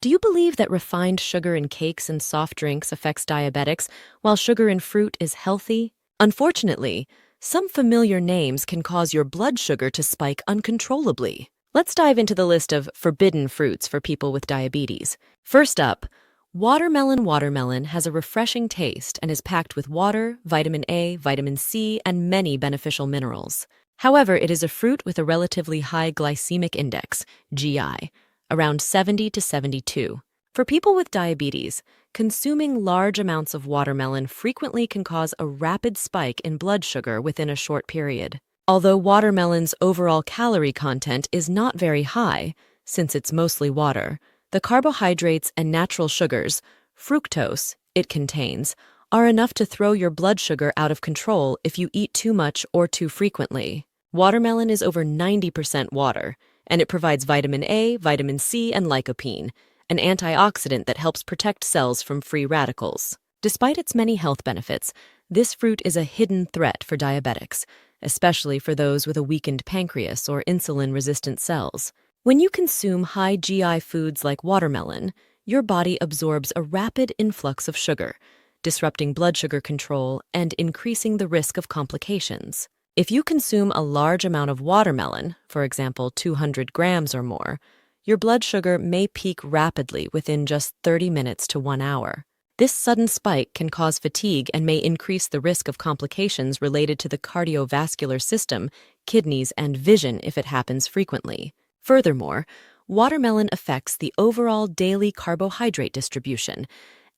Do you believe that refined sugar in cakes and soft drinks affects diabetics, while sugar in fruit is healthy? Unfortunately, some familiar names can cause your blood sugar to spike uncontrollably. Let's dive into the list of forbidden fruits for people with diabetes. First up, watermelon. Watermelon has a refreshing taste and is packed with water, vitamin A, vitamin C, and many beneficial minerals. However, it is a fruit with a relatively high glycemic index, GI, around 70 to 72. For people with diabetes, consuming large amounts of watermelon frequently can cause a rapid spike in blood sugar within a short period. Although watermelon's overall calorie content is not very high, since it's mostly water, the carbohydrates and natural sugars, fructose, it contains, are enough to throw your blood sugar out of control if you eat too much or too frequently. Watermelon is over 90% water, and it provides vitamin A, vitamin C, and lycopene, an antioxidant that helps protect cells from free radicals. Despite its many health benefits, this fruit is a hidden threat for diabetics, especially for those with a weakened pancreas or insulin-resistant cells. When you consume high GI foods like watermelon, your body absorbs a rapid influx of sugar, disrupting blood sugar control and increasing the risk of complications. If you consume a large amount of watermelon, for example 200 grams or more, your blood sugar may peak rapidly within just 30 minutes to 1 hour. This sudden spike can cause fatigue and may increase the risk of complications related to the cardiovascular system, kidneys, and vision if it happens frequently. Furthermore, watermelon affects the overall daily carbohydrate distribution,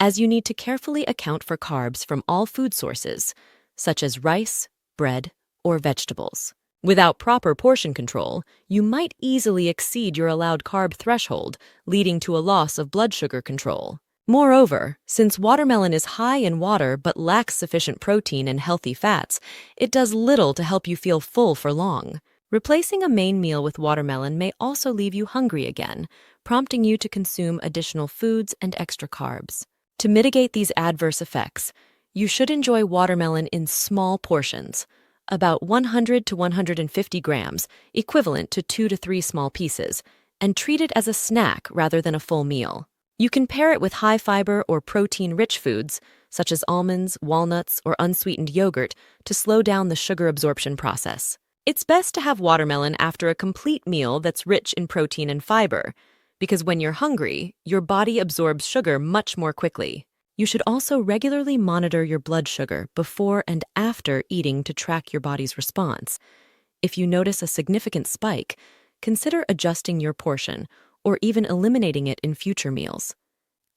as you need to carefully account for carbs from all food sources, such as rice, bread, or vegetables. Without proper portion control, you might easily exceed your allowed carb threshold, leading to a loss of blood sugar control. Moreover, since watermelon is high in water but lacks sufficient protein and healthy fats, it does little to help you feel full for long. Replacing a main meal with watermelon may also leave you hungry again, prompting you to consume additional foods and extra carbs. To mitigate these adverse effects, you should enjoy watermelon in small portions, about 100 to 150 grams, equivalent to 2 to 3 small pieces, and treat it as a snack rather than a full meal. You can pair it with high-fiber or protein-rich foods, such as almonds, walnuts, or unsweetened yogurt, to slow down the sugar absorption process. It's best to have watermelon after a complete meal that's rich in protein and fiber, because when you're hungry, your body absorbs sugar much more quickly. You should also regularly monitor your blood sugar before and after eating to track your body's response. If you notice a significant spike, consider adjusting your portion or even eliminating it in future meals.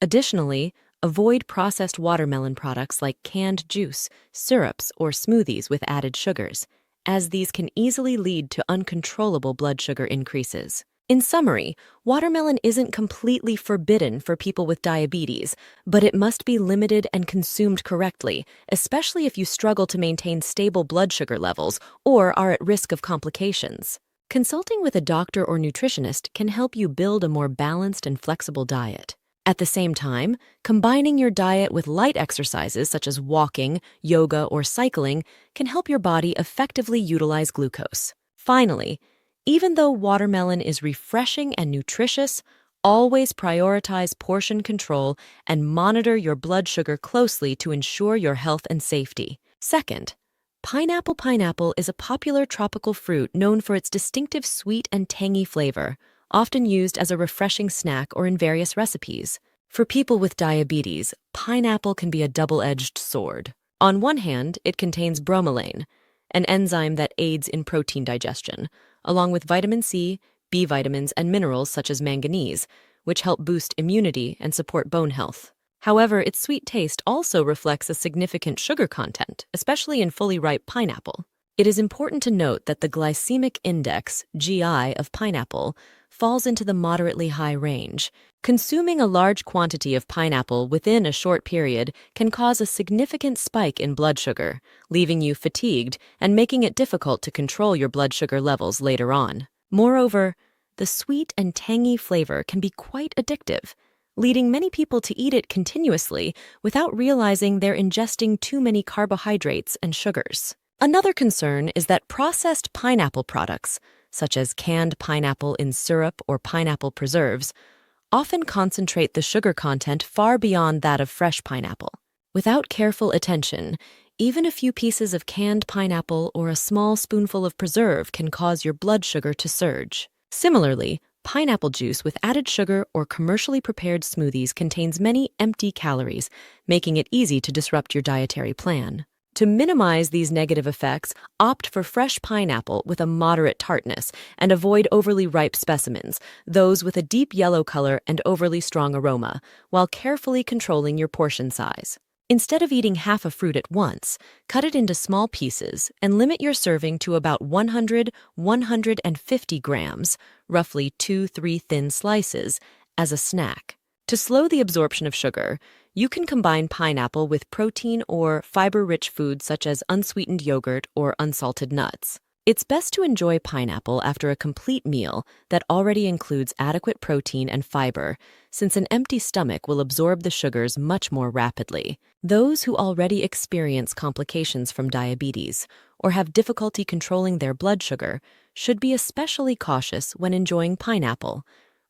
Additionally, avoid processed watermelon products like canned juice, syrups, or smoothies with added sugars, as these can easily lead to uncontrollable blood sugar increases. In summary, watermelon isn't completely forbidden for people with diabetes, but it must be limited and consumed correctly, especially if you struggle to maintain stable blood sugar levels or are at risk of complications. Consulting with a doctor or nutritionist can help you build a more balanced and flexible diet. At the same time, combining your diet with light exercises such as walking, yoga, or cycling can help your body effectively utilize glucose. Finally, even though watermelon is refreshing and nutritious, always prioritize portion control and monitor your blood sugar closely to ensure your health and safety. Second, pineapple. Pineapple is a popular tropical fruit known for its distinctive sweet and tangy flavor, often used as a refreshing snack or in various recipes. For people with diabetes, pineapple can be a double-edged sword. On one hand, it contains bromelain, an enzyme that aids in protein digestion, along with vitamin C, B vitamins, and minerals such as manganese, which help boost immunity and support bone health. However, its sweet taste also reflects a significant sugar content, especially in fully ripe pineapple. It is important to note that the glycemic index, GI, of pineapple falls into the moderately high range. Consuming a large quantity of pineapple within a short period can cause a significant spike in blood sugar, leaving you fatigued and making it difficult to control your blood sugar levels later on. Moreover, the sweet and tangy flavor can be quite addictive, leading many people to eat it continuously without realizing they're ingesting too many carbohydrates and sugars. Another concern is that processed pineapple products, such as canned pineapple in syrup or pineapple preserves, often concentrate the sugar content far beyond that of fresh pineapple. Without careful attention, even a few pieces of canned pineapple or a small spoonful of preserve can cause your blood sugar to surge. Similarly, pineapple juice with added sugar or commercially prepared smoothies contains many empty calories, making it easy to disrupt your dietary plan. To minimize these negative effects, opt for fresh pineapple with a moderate tartness and avoid overly ripe specimens, those with a deep yellow color and overly strong aroma, while carefully controlling your portion size. Instead of eating half a fruit at once, cut it into small pieces and limit your serving to about 100–150 grams, roughly 2–3 thin slices, as a snack. To slow the absorption of sugar, you can combine pineapple with protein or fiber-rich foods such as unsweetened yogurt or unsalted nuts. It's best to enjoy pineapple after a complete meal that already includes adequate protein and fiber, since an empty stomach will absorb the sugars much more rapidly. Those who already experience complications from diabetes or have difficulty controlling their blood sugar should be especially cautious when enjoying pineapple.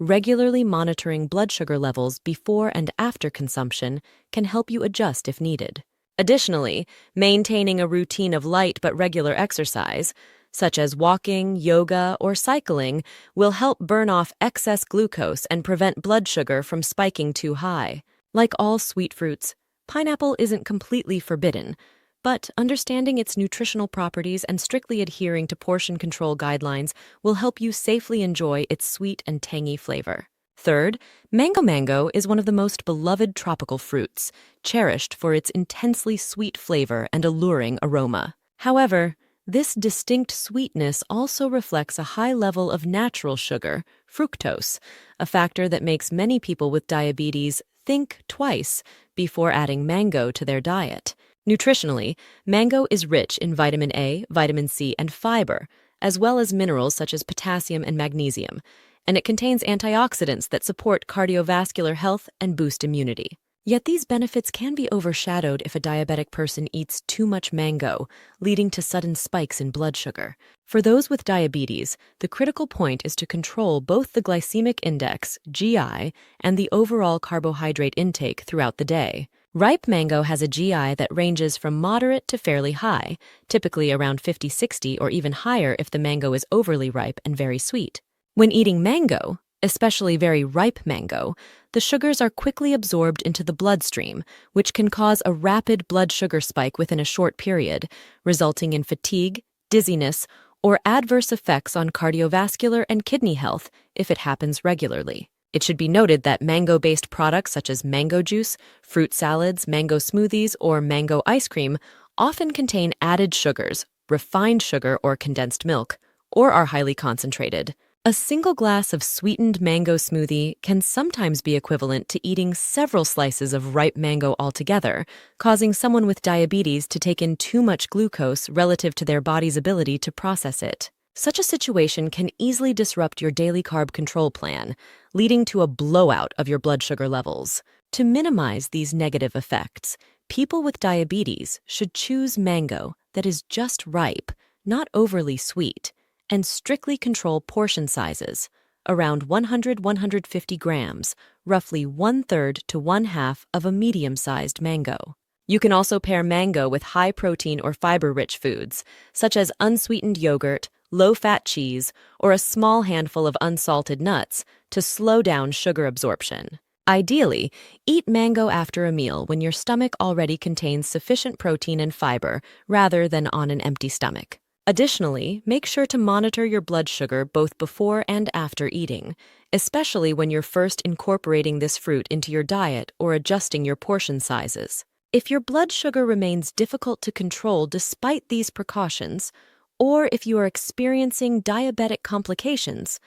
Regularly monitoring blood sugar levels before and after consumption can help you adjust if needed. Additionally, maintaining a routine of light but regular exercise, such as walking, yoga, or cycling, will help burn off excess glucose and prevent blood sugar from spiking too high. Like all sweet fruits, pineapple isn't completely forbidden, but understanding its nutritional properties and strictly adhering to portion control guidelines will help you safely enjoy its sweet and tangy flavor. Third, mango is one of the most beloved tropical fruits, cherished for its intensely sweet flavor and alluring aroma. However, this distinct sweetness also reflects a high level of natural sugar, fructose, a factor that makes many people with diabetes think twice before adding mango to their diet. Nutritionally, mango is rich in vitamin A, vitamin C, and fiber, as well as minerals such as potassium and magnesium, and it contains antioxidants that support cardiovascular health and boost immunity. Yet these benefits can be overshadowed if a diabetic person eats too much mango, leading to sudden spikes in blood sugar. For those with diabetes, the critical point is to control both the glycemic index, GI, and the overall carbohydrate intake throughout the day. Ripe mango has a GI that ranges from moderate to fairly high, typically around 50–60 or even higher if the mango is overly ripe and very sweet. When eating mango, especially very ripe mango, the sugars are quickly absorbed into the bloodstream, which can cause a rapid blood sugar spike within a short period, resulting in fatigue, dizziness, or adverse effects on cardiovascular and kidney health if it happens regularly. It should be noted that mango-based products such as mango juice, fruit salads, mango smoothies, or mango ice cream often contain added sugars, refined sugar or condensed milk, or are highly concentrated. A single glass of sweetened mango smoothie can sometimes be equivalent to eating several slices of ripe mango altogether, causing someone with diabetes to take in too much glucose relative to their body's ability to process it. Such a situation can easily disrupt your daily carb control plan, leading to a blowout of your blood sugar levels. To minimize these negative effects, people with diabetes should choose mango that is just ripe, not overly sweet, and strictly control portion sizes, around 100–150 grams, roughly 1/3 to 1/2 of a medium-sized mango. You can also pair mango with high-protein or fiber-rich foods, such as unsweetened yogurt, low-fat cheese, or a small handful of unsalted nuts to slow down sugar absorption. Ideally, eat mango after a meal when your stomach already contains sufficient protein and fiber rather than on an empty stomach. Additionally, make sure to monitor your blood sugar both before and after eating, especially when you're first incorporating this fruit into your diet or adjusting your portion sizes. If your blood sugar remains difficult to control despite these precautions, or if you are experiencing diabetic complications,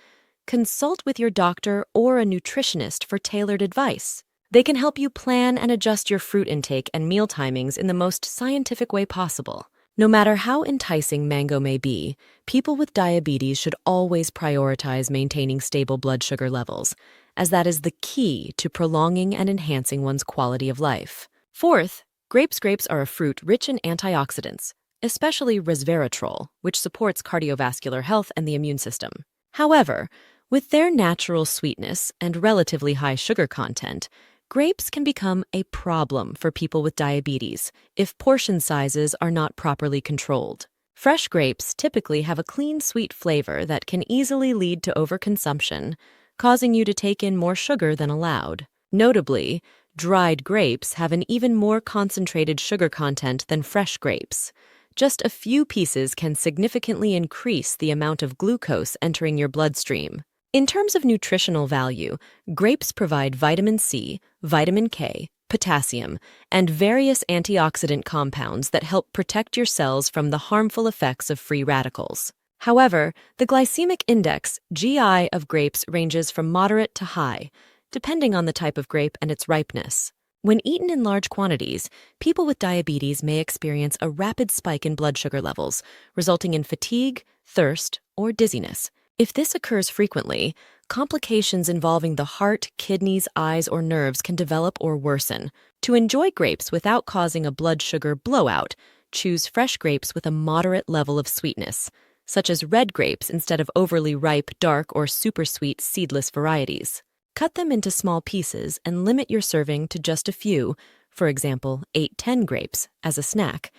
consult with your doctor or a nutritionist for tailored advice. They can help you plan and adjust your fruit intake and meal timings in the most scientific way possible. No matter how enticing mango may be, people with diabetes should always prioritize maintaining stable blood sugar levels, as that is the key to prolonging and enhancing one's quality of life. Fourth, grapes are a fruit rich in antioxidants, especially resveratrol, which supports cardiovascular health and the immune system. However, With their natural sweetness and relatively high sugar content, grapes can become a problem for people with diabetes if portion sizes are not properly controlled. Fresh grapes typically have a clean, sweet flavor that can easily lead to overconsumption, causing you to take in more sugar than allowed. Notably, dried grapes have an even more concentrated sugar content than fresh grapes. Just a few pieces can significantly increase the amount of glucose entering your bloodstream. In terms of nutritional value, grapes provide vitamin C, vitamin K, potassium, and various antioxidant compounds that help protect your cells from the harmful effects of free radicals. However, the glycemic index, GI, of grapes ranges from moderate to high, depending on the type of grape and its ripeness. When eaten in large quantities, people with diabetes may experience a rapid spike in blood sugar levels, resulting in fatigue, thirst, or dizziness. If this occurs frequently, complications involving the heart, kidneys, eyes, or nerves can develop or worsen. To enjoy grapes without causing a blood sugar blowout, choose fresh grapes with a moderate level of sweetness, such as red grapes instead of overly ripe, dark, or super sweet seedless varieties. Cut them into small pieces and limit your serving to just a few, for example, 8-10 grapes, as a snack,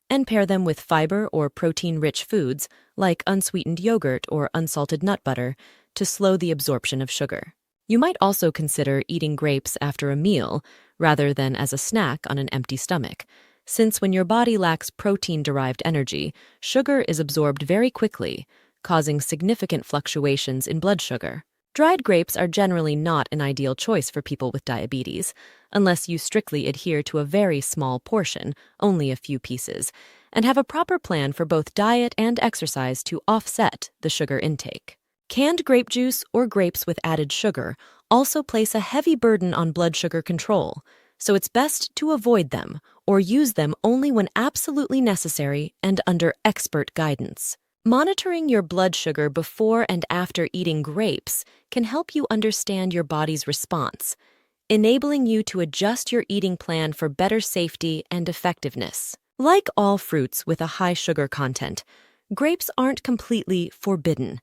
and pair them with fiber or protein-rich foods like unsweetened yogurt or unsalted nut butter to slow the absorption of sugar. You might also consider eating grapes after a meal rather than as a snack on an empty stomach, since when your body lacks protein-derived energy, sugar is absorbed very quickly, causing significant fluctuations in blood sugar. Dried grapes are generally not an ideal choice for people with diabetes, unless you strictly adhere to a very small portion, only a few pieces, and have a proper plan for both diet and exercise to offset the sugar intake. Canned grape juice or grapes with added sugar also place a heavy burden on blood sugar control, so it's best to avoid them or use them only when absolutely necessary and under expert guidance. Monitoring your blood sugar before and after eating grapes can help you understand your body's response, enabling you to adjust your eating plan for better safety and effectiveness. Like all fruits with a high sugar content, grapes aren't completely forbidden,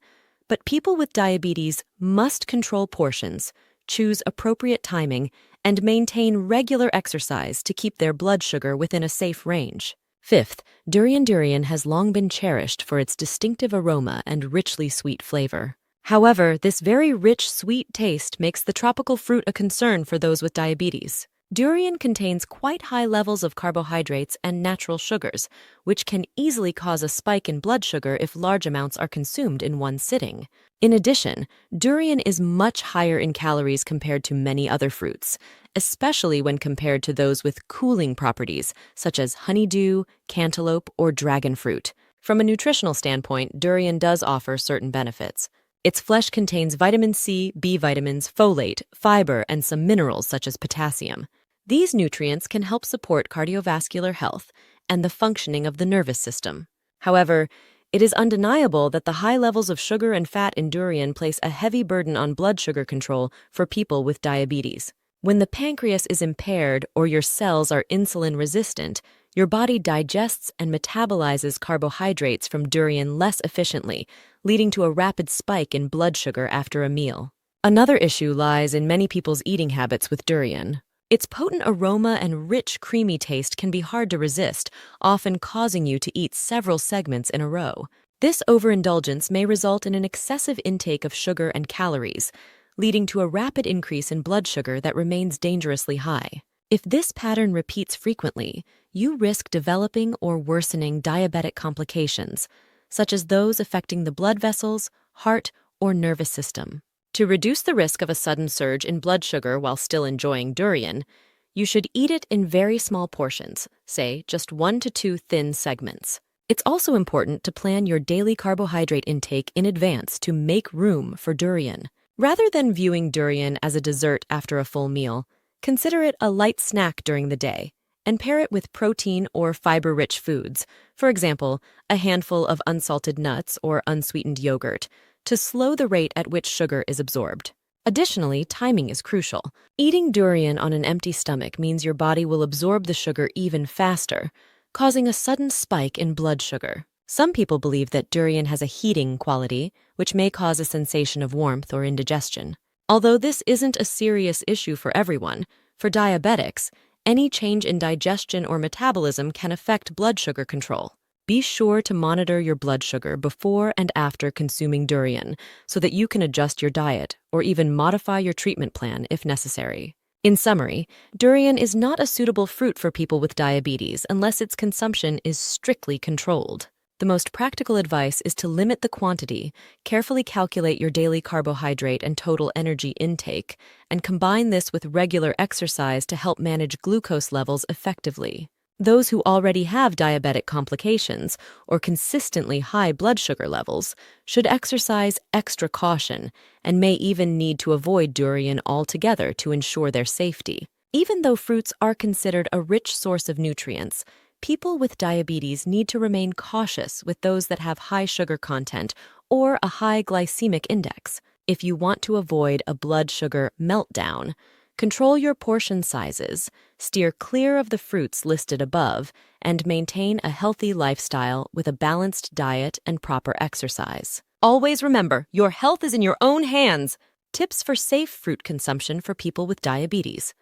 but people with diabetes must control portions, choose appropriate timing, and maintain regular exercise to keep their blood sugar within a safe range. Fifth, durian has long been cherished for its distinctive aroma and richly sweet flavor. However, this very rich, sweet taste makes the tropical fruit a concern for those with diabetes. Durian contains quite high levels of carbohydrates and natural sugars, which can easily cause a spike in blood sugar if large amounts are consumed in one sitting. In addition, durian is much higher in calories compared to many other fruits, especially when compared to those with cooling properties, such as honeydew, cantaloupe, or dragon fruit. From a nutritional standpoint, durian does offer certain benefits. Its flesh contains vitamin C, B vitamins, folate, fiber, and some minerals such as potassium. These nutrients can help support cardiovascular health and the functioning of the nervous system. However, it is undeniable that the high levels of sugar and fat in durian place a heavy burden on blood sugar control for people with diabetes. When the pancreas is impaired or your cells are insulin resistant, your body digests and metabolizes carbohydrates from durian less efficiently, leading to a rapid spike in blood sugar after a meal. Another issue lies in many people's eating habits with durian. Its potent aroma and rich, creamy taste can be hard to resist, often causing you to eat several segments in a row. This overindulgence may result in an excessive intake of sugar and calories, leading to a rapid increase in blood sugar that remains dangerously high. If this pattern repeats frequently, you risk developing or worsening diabetic complications, such as those affecting the blood vessels, heart, or nervous system. To reduce the risk of a sudden surge in blood sugar while still enjoying durian, you should eat it in very small portions, say just 1 to 2 thin segments. It's also important to plan your daily carbohydrate intake in advance to make room for durian. Rather than viewing durian as a dessert after a full meal, consider it a light snack during the day and pair it with protein or fiber-rich foods, for example, a handful of unsalted nuts or unsweetened yogurt, to slow the rate at which sugar is absorbed. Additionally, timing is crucial. Eating durian on an empty stomach means your body will absorb the sugar even faster, causing a sudden spike in blood sugar. Some people believe that durian has a heating quality, which may cause a sensation of warmth or indigestion. Although this isn't a serious issue for everyone, for diabetics, any change in digestion or metabolism can affect blood sugar control. Be sure to monitor your blood sugar before and after consuming durian so that you can adjust your diet or even modify your treatment plan if necessary. In summary, durian is not a suitable fruit for people with diabetes unless its consumption is strictly controlled. The most practical advice is to limit the quantity, carefully calculate your daily carbohydrate and total energy intake, and combine this with regular exercise to help manage glucose levels effectively. Those who already have diabetic complications or consistently high blood sugar levels should exercise extra caution and may even need to avoid durian altogether to ensure their safety. Even though fruits are considered a rich source of nutrients, people with diabetes need to remain cautious with those that have high sugar content or a high glycemic index. If you want to avoid a blood sugar meltdown, control your portion sizes, steer clear of the fruits listed above, and maintain a healthy lifestyle with a balanced diet and proper exercise. Always remember, your health is in your own hands. Tips for safe fruit consumption for people with diabetes.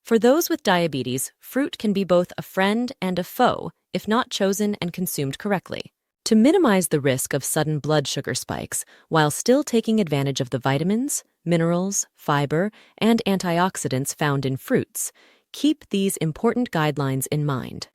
For those with diabetes, fruit can be both a friend and a foe if not chosen and consumed correctly. To minimize the risk of sudden blood sugar spikes while still taking advantage of the vitamins, minerals, fiber, and antioxidants found in fruits, keep these important guidelines in mind.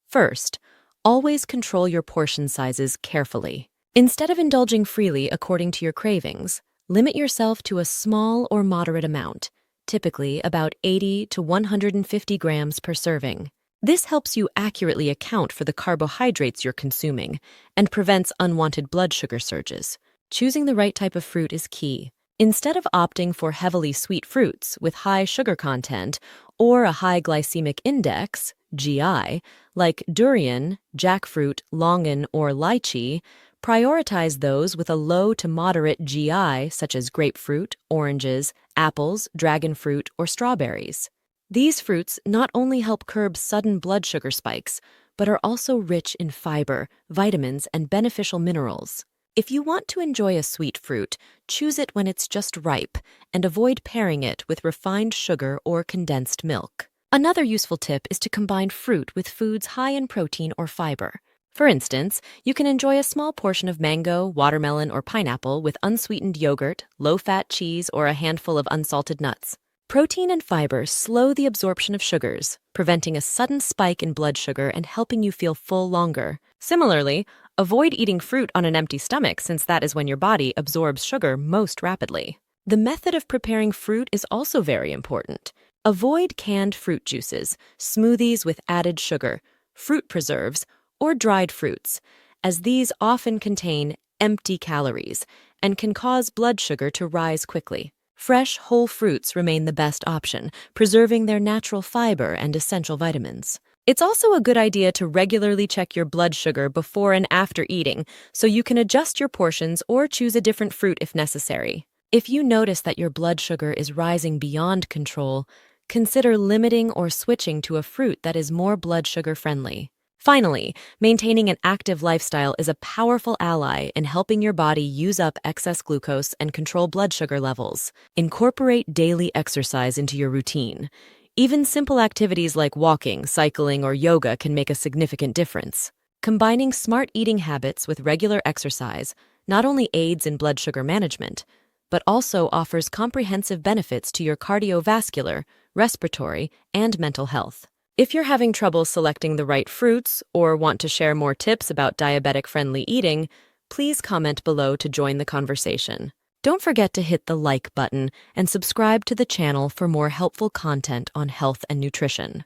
First, always control your portion sizes carefully. Instead of indulging freely according to your cravings, limit yourself to a small or moderate amount, typically about 80 to 150 grams per serving. This helps you accurately account for the carbohydrates you're consuming and prevents unwanted blood sugar surges. Choosing the right type of fruit is key. Instead of opting for heavily sweet fruits with high sugar content or a high glycemic index, GI, like durian, jackfruit, longan, or lychee, prioritize those with a low to moderate GI such as grapefruit, oranges, apples, dragon fruit, or strawberries. These fruits not only help curb sudden blood sugar spikes, but are also rich in fiber, vitamins, and beneficial minerals. If you want to enjoy a sweet fruit, choose it when it's just ripe and avoid pairing it with refined sugar or condensed milk. Another useful tip is to combine fruit with foods high in protein or fiber. For instance, you can enjoy a small portion of mango, watermelon, or pineapple with unsweetened yogurt, low-fat cheese, or a handful of unsalted nuts. Protein and fiber slow the absorption of sugars, preventing a sudden spike in blood sugar and helping you feel full longer. Similarly, avoid eating fruit on an empty stomach since that is when your body absorbs sugar most rapidly. The method of preparing fruit is also very important. Avoid canned fruit juices, smoothies with added sugar, fruit preserves, or dried fruits, as these often contain empty calories and can cause blood sugar to rise quickly. Fresh, whole fruits remain the best option, preserving their natural fiber and essential vitamins. It's also a good idea to regularly check your blood sugar before and after eating, so you can adjust your portions or choose a different fruit if necessary. If you notice that your blood sugar is rising beyond control, consider limiting or switching to a fruit that is more blood sugar friendly. Finally, maintaining an active lifestyle is a powerful ally in helping your body use up excess glucose and control blood sugar levels. Incorporate daily exercise into your routine. Even simple activities like walking, cycling, or yoga can make a significant difference. Combining smart eating habits with regular exercise not only aids in blood sugar management, but also offers comprehensive benefits to your cardiovascular, respiratory, and mental health. If you're having trouble selecting the right fruits or want to share more tips about diabetic-friendly eating, please comment below to join the conversation. Don't forget to hit the like button and subscribe to the channel for more helpful content on health and nutrition.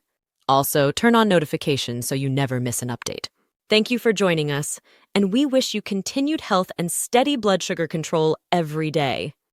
Also, turn on notifications so you never miss an update. Thank you for joining us, and we wish you continued health and steady blood sugar control every day.